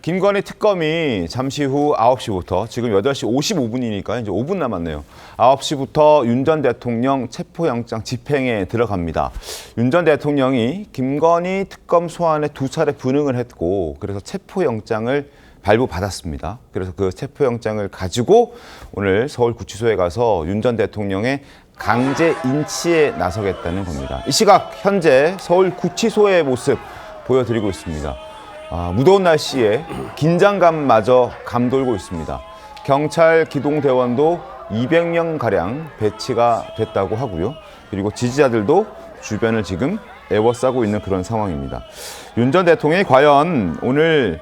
김건희 특검이 잠시 후 9시부터 지금 8시 55분이니까 이제 5분 남았네요. 9시부터 윤 전 대통령 체포영장 집행에 들어갑니다. 윤 전 대통령이 김건희 특검 소환에 2차례 불응을 했고 그래서 체포영장을 발부받았습니다. 그래서 그 체포영장을 가지고 오늘 서울구치소에 가서 윤 전 대통령의 강제 인치에 나서겠다는 겁니다. 이 시각 현재 서울구치소의 모습 보여드리고 있습니다. 무더운 날씨에 긴장감마저 감돌고 있습니다. 경찰 기동대원도 200명가량 배치가 됐다고 하고요. 그리고 지지자들도 주변을 지금 에워싸고 있는 그런 상황입니다. 윤 전 대통령이 과연 오늘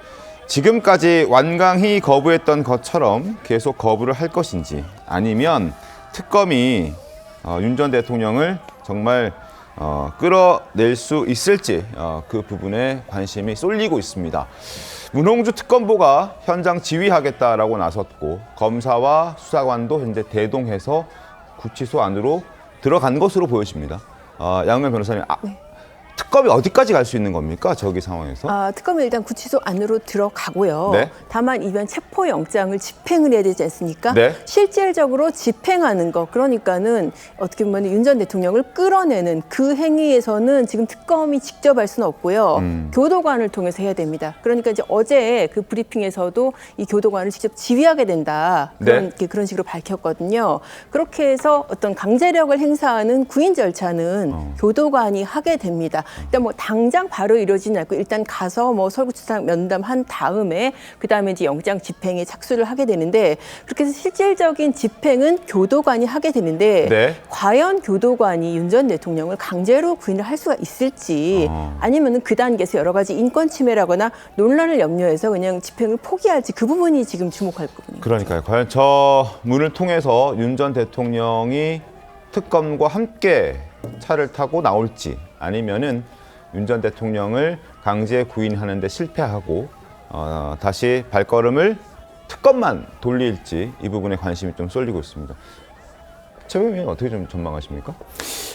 지금까지 완강히 거부했던 것처럼 계속 거부를 할 것인지 아니면 특검이 윤 전 대통령을 정말 끌어낼 수 있을지 그 부분에 관심이 쏠리고 있습니다. 문홍주 특검보가 현장 지휘하겠다라고 나섰고 검사와 수사관도 현재 대동해서 구치소 안으로 들어간 것으로 보여집니다. 양은경 변호사님, 네. 특검이 어디까지 갈 수 있는 겁니까? 저기 상황에서? 특검은 일단 구치소 안으로 들어가고요. 네. 다만 이번 체포영장을 집행을 해야 되지 않습니까? 네. 실질적으로 집행하는 거, 그러니까는 어떻게 보면 윤 전 대통령을 끌어내는 그 행위에서는 지금 특검이 직접 할 수는 없고요. 교도관을 통해서 해야 됩니다. 그러니까 이제 어제 그 브리핑에서도 이 교도관을 직접 지휘하게 된다. 그런 식으로 밝혔거든요. 그렇게 해서 어떤 강제력을 행사하는 구인 절차는 교도관이 하게 됩니다. 일단 뭐 당장 바로 이루어지지 않고 일단 가서 뭐 서울구치소장 면담한 다음에 그다음에 이제 영장 집행에 착수를 하게 되는데 그렇게 해서 실질적인 집행은 교도관이 하게 되는데 네. 과연 교도관이 윤 전 대통령을 강제로 구인을 할 수가 있을지 아니면은 그 단계에서 여러 가지 인권 침해라거나 논란을 염려해서 그냥 집행을 포기할지 그 부분이 지금 주목할 부분입니다. 그러니까요. 과연 저 문을 통해서 윤 전 대통령이 특검과 함께 차를 타고 나올지 아니면은 윤 전 대통령을 강제 구인하는 데 실패하고 다시 발걸음을 특검만 돌릴지 이 부분에 관심이 좀 쏠리고 있습니다. 최고위원 어떻게 좀 전망하십니까?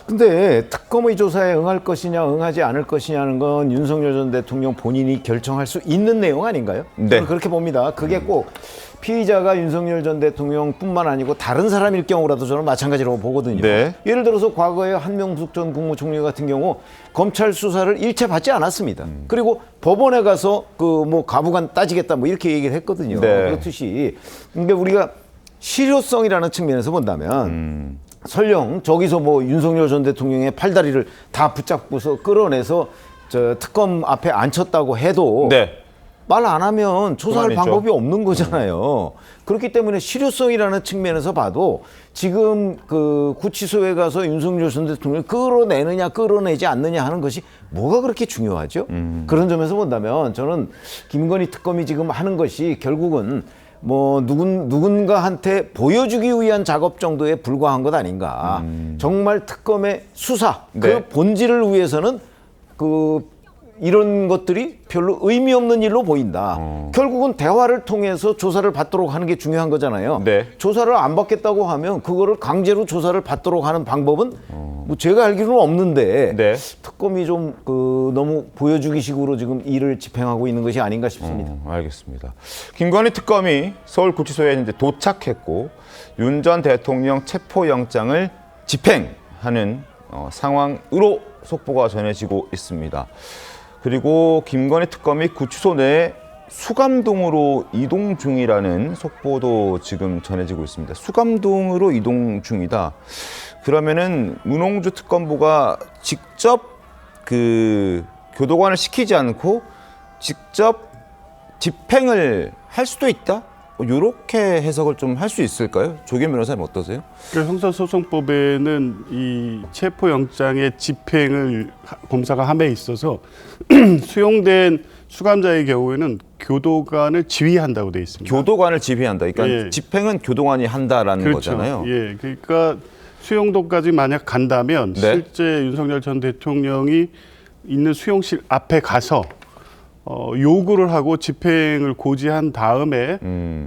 근데 특검의 조사에 응할 것이냐 응하지 않을 것이냐는 건 윤석열 전 대통령 본인이 결정할 수 있는 내용 아닌가요? 네. 저는 그렇게 봅니다. 그게 꼭 피의자가 윤석열 전 대통령뿐만 아니고 다른 사람일 경우라도 저는 마찬가지라고 보거든요. 네. 예를 들어서 과거에 한명숙 전 국무총리 같은 경우 검찰 수사를 일체 받지 않았습니다. 그리고 법원에 가서 그 뭐 가부간 따지겠다 뭐 이렇게 얘기를 했거든요. 네. 그렇듯이 근데 우리가 실효성이라는 측면에서 본다면 설령 저기서 뭐 윤석열 전 대통령의 팔다리를 다 붙잡고서 끌어내서 저 특검 앞에 앉혔다고 해도 네. 말 안 하면 조사할 그만이죠. 방법이 없는 거잖아요. 그렇기 때문에 실효성이라는 측면에서 봐도 지금 그 구치소에 가서 윤석열 전 대통령을 끌어내느냐 끌어내지 않느냐 하는 것이 뭐가 그렇게 중요하죠? 그런 점에서 본다면 저는 김건희 특검이 지금 하는 것이 결국은 뭐 누군가한테 보여주기 위한 작업 정도에 불과한 것 아닌가. 정말 특검의 수사 네. 그 본질을 위해서는 이런 것들이 별로 의미 없는 일로 보인다. 결국은 대화를 통해서 조사를 받도록 하는 게 중요한 거잖아요. 네. 조사를 안 받겠다고 하면 그거를 강제로 조사를 받도록 하는 방법은 뭐 제가 알기로는 없는데 네. 특검이 좀 너무 보여주기식으로 지금 일을 집행하고 있는 것이 아닌가 싶습니다. 알겠습니다. 김건희 특검이 서울구치소에 이제 도착했고 윤 전 대통령 체포영장을 집행하는 상황으로 속보가 전해지고 있습니다. 그리고 김건희 특검이 구치소 내 수감동으로 이동 중이라는 속보도 지금 전해지고 있습니다. 수감동으로 이동 중이다. 그러면은 문홍주 특검보가 직접 그 교도관을 시키지 않고 직접 집행을 할 수도 있다? 이렇게 해석을 좀 할 수 있을까요? 조기현 변호사님 어떠세요? 형사소송법에는 이 체포영장의 집행을 검사가 함에 있어서 수용된 수감자의 경우에는 교도관을 지휘한다고 되어 있습니다. 교도관을 지휘한다. 그러니까 예. 집행은 교도관이 한다라는 그렇죠. 거잖아요. 예, 그러니까 수용도까지 만약 간다면 네. 실제 윤석열 전 대통령이 있는 수용실 앞에 가서 요구를 하고 집행을 고지한 다음에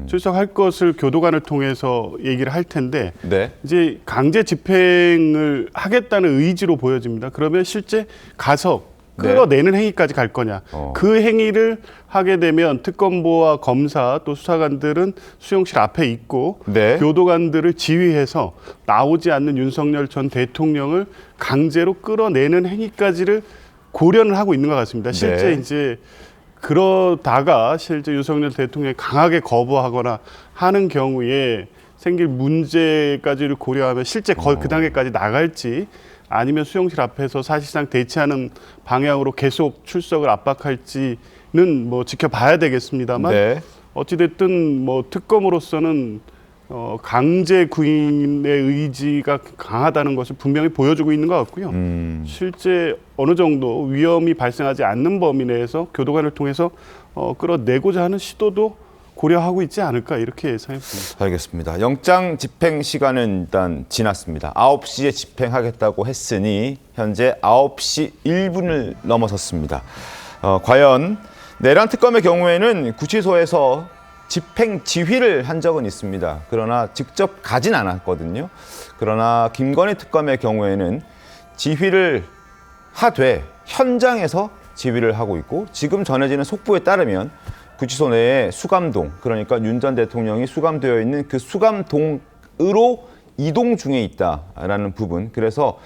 출석할 것을 교도관을 통해서 얘기를 할 텐데 네. 이제 강제 집행을 하겠다는 의지로 보여집니다. 그러면 실제 가서 끌어내는 행위까지 갈 거냐. 그 행위를 하게 되면 특검보와 검사 또 수사관들은 수용실 앞에 있고 네. 교도관들을 지휘해서 나오지 않는 윤석열 전 대통령을 강제로 끌어내는 행위까지를 고려를 하고 있는 것 같습니다. 실제 네. 이제 그러다가 실제 윤석열 대통령이 강하게 거부하거나 하는 경우에 생길 문제까지를 고려하면 실제 그 단계까지 나갈지 아니면 수용실 앞에서 사실상 대치하는 방향으로 계속 출석을 압박할지는 뭐 지켜봐야 되겠습니다만 네. 어찌됐든 뭐 특검으로서는 강제 구인의 의지가 강하다는 것을 분명히 보여주고 있는 것 같고요. 실제 어느 정도 위험이 발생하지 않는 범위 내에서 교도관을 통해서 끌어내고자 하는 시도도 고려하고 있지 않을까 이렇게 예상했습니다. 알겠습니다. 영장 집행 시간은 일단 지났습니다. 9시에 집행하겠다고 했으니 현재 9시 1분을 넘어섰습니다. 과연 내란 특검의 경우에는 구치소에서 집행 지휘를 한 적은 있습니다. 그러나 직접 가진 않았거든요. 그러나 김건희 특검의 경우에는 지휘를 하되 현장에서 지휘를 하고 있고 지금 전해지는 속보에 따르면 구치소 내에 수감동, 그러니까 윤 전 대통령이 수감되어 있는 그 수감동으로 이동 중에 있다라는 부분. 그래서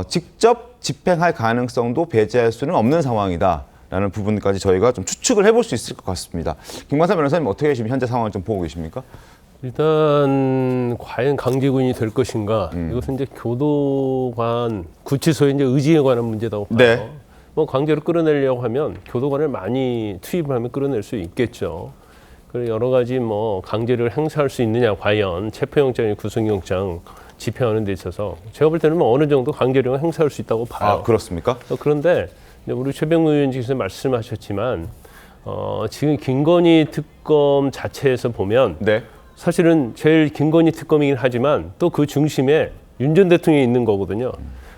직접 집행할 가능성도 배제할 수는 없는 상황이다라는 부분까지 저희가 좀 추측을 해볼 수 있을 것 같습니다. 김광삼 변호사님 어떻게 지금 현재 상황을 좀 보고 계십니까? 일단 과연 강제구인이 될 것인가? 이것은 이제 교도관 구치소의 이제 의지에 관한 문제라고 봐요. 네. 뭐 강제로 끌어내려고 하면 교도관을 많이 투입을 하면 끌어낼 수 있겠죠. 그리고 여러 가지 뭐 강제를 행사할 수 있느냐, 과연 체포영장이 구속영장 집행하는 데 있어서 제가 볼 때는 뭐 어느 정도 강제력을 행사할 수 있다고 봐요. 아, 그렇습니까? 그런데 우리 최병우 의원님께서 말씀하셨지만 지금 김건희 특검 자체에서 보면 네. 사실은 제일 김건희 특검이긴 하지만 또 그 중심에 윤 전 대통령이 있는 거거든요.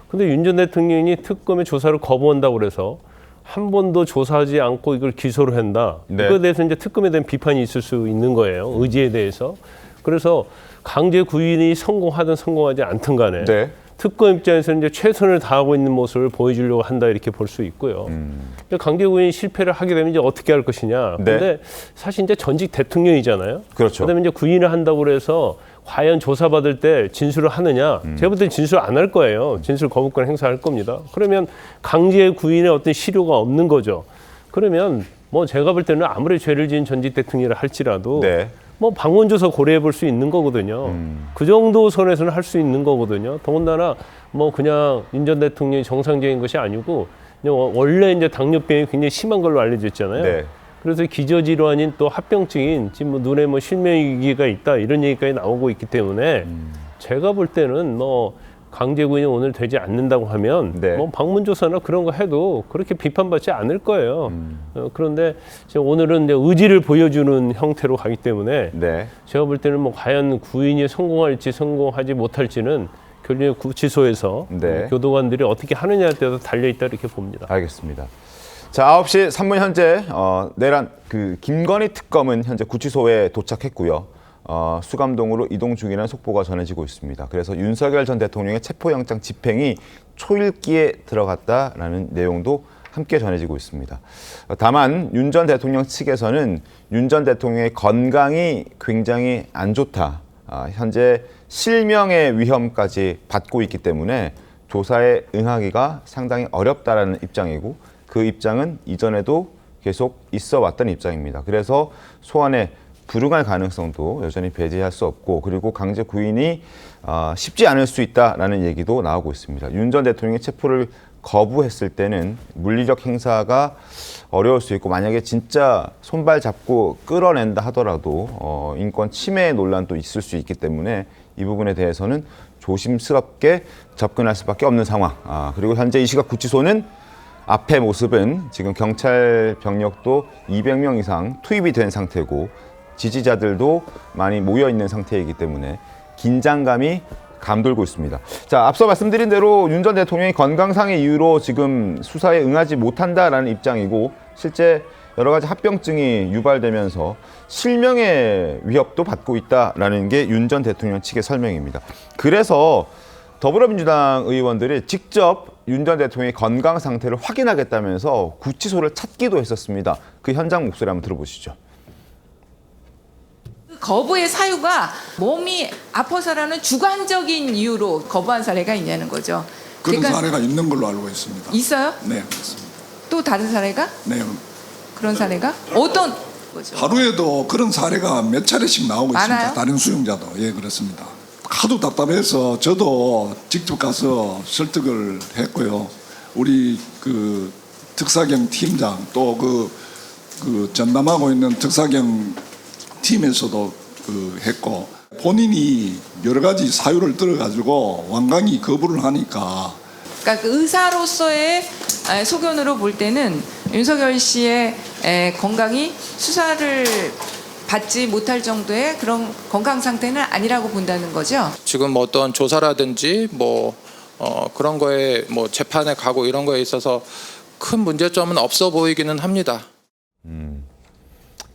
근데 윤 전 대통령이 특검의 조사를 거부한다고 그래서 한 번도 조사하지 않고 이걸 기소를 한다. 네. 그거에 대해서 이제 특검에 대한 비판이 있을 수 있는 거예요. 의지에 대해서. 그래서 강제 구인이 성공하든 성공하지 않든 간에 네. 특검 입장에서는 이제 최선을 다하고 있는 모습을 보여주려고 한다 이렇게 볼 수 있고요. 강제 구인 실패를 하게 되면 이제 어떻게 할 것이냐. 네. 근데 사실 이제 전직 대통령이잖아요. 그렇죠. 그다음에 이제 구인을 한다고 해서 과연 조사받을 때 진술을 하느냐? 제가 볼 때는 진술 안 할 거예요. 진술 거부권 행사할 겁니다. 그러면 강제 구인의 어떤 실효가 없는 거죠. 그러면 뭐 제가 볼 때는 아무리 죄를 지은 전직 대통령이라 할지라도 네. 뭐 방문조사 고려해 볼 수 있는 거거든요. 그 정도 선에서는 할 수 있는 거거든요. 더군다나 뭐 그냥 윤 전 대통령이 정상적인 것이 아니고 그냥 원래 이제 당뇨병이 굉장히 심한 걸로 알려져 있잖아요. 네. 그래서 기저질환인 또 합병증인 지금 뭐 눈에 뭐 실명위기가 있다 이런 얘기까지 나오고 있기 때문에 제가 볼 때는 뭐 강제구인이 오늘 되지 않는다고 하면 네. 뭐 방문조사나 그런 거 해도 그렇게 비판받지 않을 거예요. 그런데 지금 오늘은 이제 의지를 보여주는 형태로 가기 때문에 네. 제가 볼 때는 뭐 과연 구인이 성공할지 성공하지 못할지는 결국에 구치소에서 네. 교도관들이 어떻게 하느냐에 따라서 달려있다 이렇게 봅니다. 알겠습니다. 자, 9시 3분 현재 내란 김건희 특검은 현재 구치소에 도착했고요. 수감동으로 이동 중이라는 속보가 전해지고 있습니다. 그래서 윤석열 전 대통령의 체포영장 집행이 초읽기에 들어갔다라는 내용도 함께 전해지고 있습니다. 다만 윤 전 대통령 측에서는 윤 전 대통령의 건강이 굉장히 안 좋다. 현재 실명의 위험까지 받고 있기 때문에 조사에 응하기가 상당히 어렵다라는 입장이고 그 입장은 이전에도 계속 있어 왔던 입장입니다. 그래서 소환에 불응할 가능성도 여전히 배제할 수 없고 그리고 강제 구인이 쉽지 않을 수 있다라는 얘기도 나오고 있습니다. 윤 전 대통령이 체포를 거부했을 때는 물리적 행사가 어려울 수 있고 만약에 진짜 손발 잡고 끌어낸다 하더라도 인권 침해 논란도 있을 수 있기 때문에 이 부분에 대해서는 조심스럽게 접근할 수밖에 없는 상황. 그리고 현재 이 시각 구치소는 앞의 모습은 지금 경찰 병력도 200명 이상 투입이 된 상태고 지지자들도 많이 모여 있는 상태이기 때문에 긴장감이 감돌고 있습니다. 자, 앞서 말씀드린 대로 윤 전 대통령이 건강상의 이유로 지금 수사에 응하지 못한다라는 입장이고 실제 여러 가지 합병증이 유발되면서 실명의 위협도 받고 있다라는 게 윤 전 대통령 측의 설명입니다. 그래서 더불어민주당 의원들이 직접 윤 전 대통령의 건강 상태를 확인하겠다면서 구치소를 찾기도 했었습니다. 그 현장 목소리 한번 들어보시죠. 거부의 사유가 몸이 아파서라는 주관적인 이유로 거부한 사례가 있냐는 거죠. 그런 그러니까 사례가 있는 걸로 알고 있습니다. 있어요? 네, 그렇습니다. 또 다른 사례가? 네, 그런 사례가? 어떤 거죠? 하루에도 그런 사례가 몇 차례씩 나오고 많아요? 있습니다. 다른 수용자도. 예, 그렇습니다. 하도 답답해서 저도 직접 가서 설득을 했고요. 우리 그 특사경 팀장 또 그 전담하고 있는 특사경 팀에서도 했고 본인이 여러 가지 사유를 들어가지고 완강히 거부를 하니까 그러니까 그 의사로서의 소견으로 볼 때는 윤석열 씨의 건강이 수사를 받지 못할 정도의 그런 건강 상태는 아니라고 본다는 거죠. 지금 뭐 어떤 조사라든지 그런 거에 뭐 재판에 가고 이런 거에 있어서 큰 문제점은 없어 보이기는 합니다.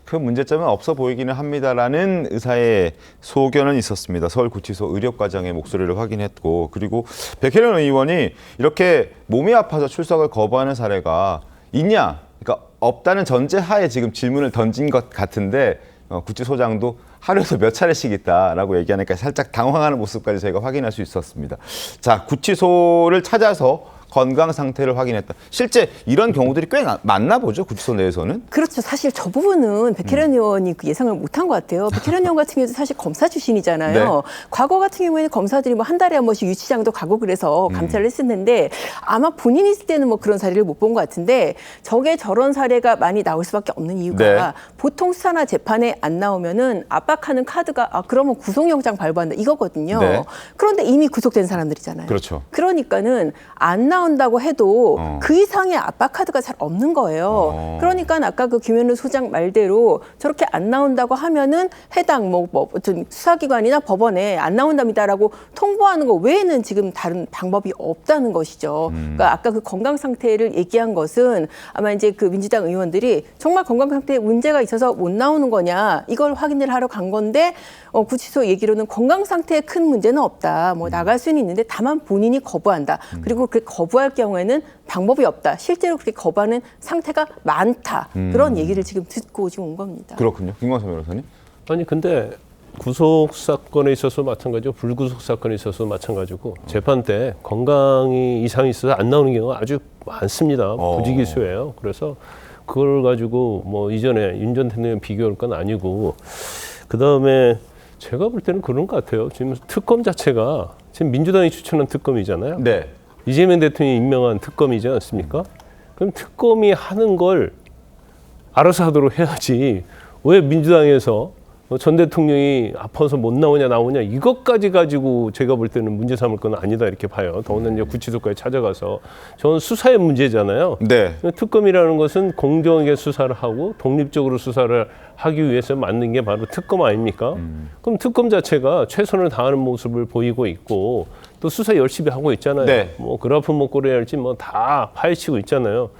그 문제점은 없어 보이기는 합니다라는 의사의 소견은 있었습니다. 서울구치소 의료과장의 목소리를 확인했고, 그리고 백혜련 의원이 이렇게 몸이 아파서 출석을 거부하는 사례가 있냐? 그러니까 없다는 전제하에 지금 질문을 던진 것 같은데 구치소장도 하루에도 몇 차례씩 있다라고 얘기하니까 살짝 당황하는 모습까지 저희가 확인할 수 있었습니다. 자, 구치소를 찾아서 건강 상태를 확인했다. 실제 이런 경우들이 꽤 많나 보죠, 구치소 내에서는? 그렇죠. 사실 저 부분은 백혜련 의원이 그 예상을 못한 것 같아요. 백혜련 의원 같은 경우도 사실 검사 출신이잖아요. 네. 과거 같은 경우에는 검사들이 뭐 한 달에 한 번씩 유치장도 가고 그래서 감찰을 했었는데 아마 본인이 있을 때는 뭐 그런 사례를 못 본 것 같은데 저게 저런 사례가 많이 나올 수밖에 없는 이유가 네. 보통 수사나 재판에 안 나오면은 압박하는 카드가 그러면 구속영장 발부한다 이거거든요. 네. 그런데 이미 구속된 사람들이잖아요. 그렇죠. 그러니까는 안 나온다고 해도 그 이상의 압박 카드가 잘 없는 거예요. 그러니까 아까 그 김현우 소장 말대로 저렇게 안 나온다고 하면은 해당 뭐 어떤 수사기관이나 법원에 안 나온답니다라고 통보하는 거 외에는 지금 다른 방법이 없다는 것이죠. 그러니까 아까 그 건강 상태를 얘기한 것은 아마 이제 그 민주당 의원들이 정말 건강 상태에 문제가 있어서 못 나오는 거냐 이걸 확인을 하러 간 건데 구치소 얘기로는 건강 상태에 큰 문제는 없다. 뭐 나갈 수는 있는데 다만 본인이 거부한다. 그리고 그 거부할 경우에는 방법이 없다. 실제로 그렇게 거부하는 상태가 많다. 그런 얘기를 지금 듣고 지금 온 겁니다. 그렇군요. 김광석 변호사님. 아니 근데 구속 사건에 있어서 마찬가지고 불구속 사건에 있어서 마찬가지고 재판 때 건강이 이상이 있어서 안 나오는 경우가 아주 많습니다. 부지기수예요. 그래서 그걸 가지고 뭐 이전에 윤 전 대통령 비교할 건 아니고 그 다음에 제가 볼 때는 그런 것 같아요. 지금 특검 자체가 지금 민주당이 추천한 특검이잖아요. 네. 이재명 대통령이 임명한 특검이지 않습니까? 그럼 특검이 하는 걸 알아서 하도록 해야지. 왜 민주당에서 전 대통령이 아파서 못 나오냐 이것까지 가지고 제가 볼 때는 문제 삼을 건 아니다 이렇게 봐요. 더군다나 이제 구치소까지 찾아가서 저는 수사의 문제잖아요. 네. 특검이라는 것은 공정하게 수사를 하고 독립적으로 수사를 하기 위해서 만든 게 바로 특검 아닙니까? 그럼 특검 자체가 최선을 다하는 모습을 보이고 있고 또 수사 열심히 하고 있잖아요. 네. 뭐 그라프 먹거리 할지 뭐 다 파헤치고 있잖아요.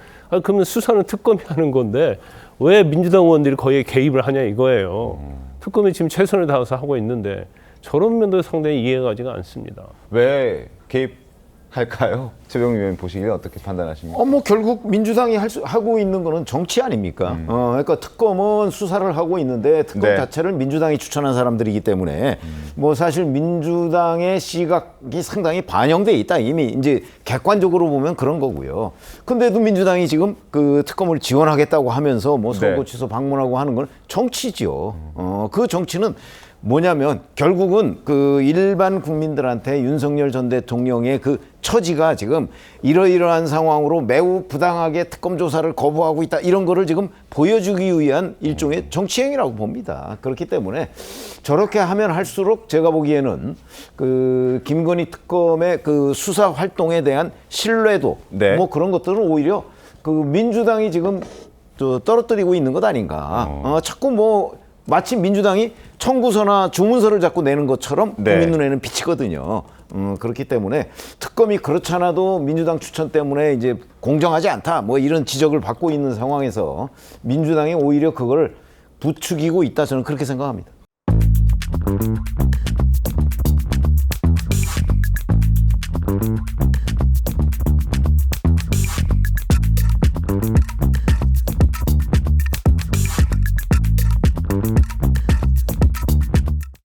그러면 수사는 특검이 하는 건데 왜 민주당 의원들이 거기에 개입을 하냐 이거예요. 특검이 지금 최선을 다해서 하고 있는데 저런 면도 상당히 이해가 가지가 않습니다. 왜 개입할까요? 최병희 의원 보시기에 어떻게 판단하십니까? 뭐 결국 민주당이 하고 있는 거는 정치 아닙니까? 그러니까 특검은 수사를 하고 있는데 특검 네. 자체를 민주당이 추천한 사람들이기 때문에 뭐 사실 민주당의 시각이 상당히 반영돼 있다. 이미 이제 객관적으로 보면 그런 거고요. 근데도 민주당이 지금 그 특검을 지원하겠다고 하면서 뭐 서울구치소 방문하고 하는 건 정치죠. 그 정치는 뭐냐면 결국은 그 일반 국민들한테 윤석열 전 대통령의 그 처지가 지금 이러이러한 상황으로 매우 부당하게 특검 조사를 거부하고 있다 이런 거를 지금 보여주기 위한 일종의 정치행위라고 봅니다. 그렇기 때문에 저렇게 하면 할수록 제가 보기에는 그 김건희 특검의 그 수사 활동에 대한 신뢰도 네. 뭐 그런 것들은 오히려 그 민주당이 지금 떨어뜨리고 있는 것 아닌가. 자꾸 뭐 마치 민주당이 청구서나 주문서를 자꾸 내는 것처럼 네. 국민 눈에는 비치거든요. 그렇기 때문에 특검이 그렇지 않아도 민주당 추천 때문에 이제 공정하지 않다 뭐 이런 지적을 받고 있는 상황에서 민주당이 오히려 그걸 부추기고 있다 저는 그렇게 생각합니다. 있습니다.